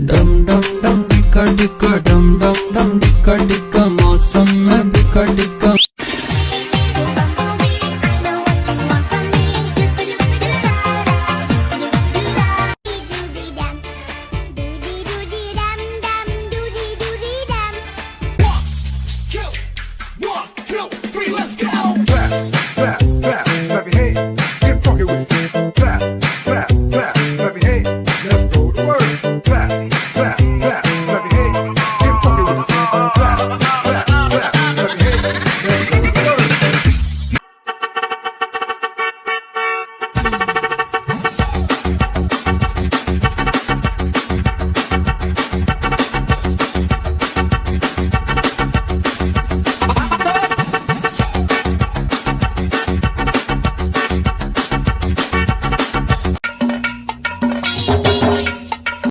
डम डम डम डिक्का डिक्का डम डम डम डिक्का डिक्का मौसम में डिक्का डिक्का Clap, clap, clap, clap your hands. Let's go to work. Clap.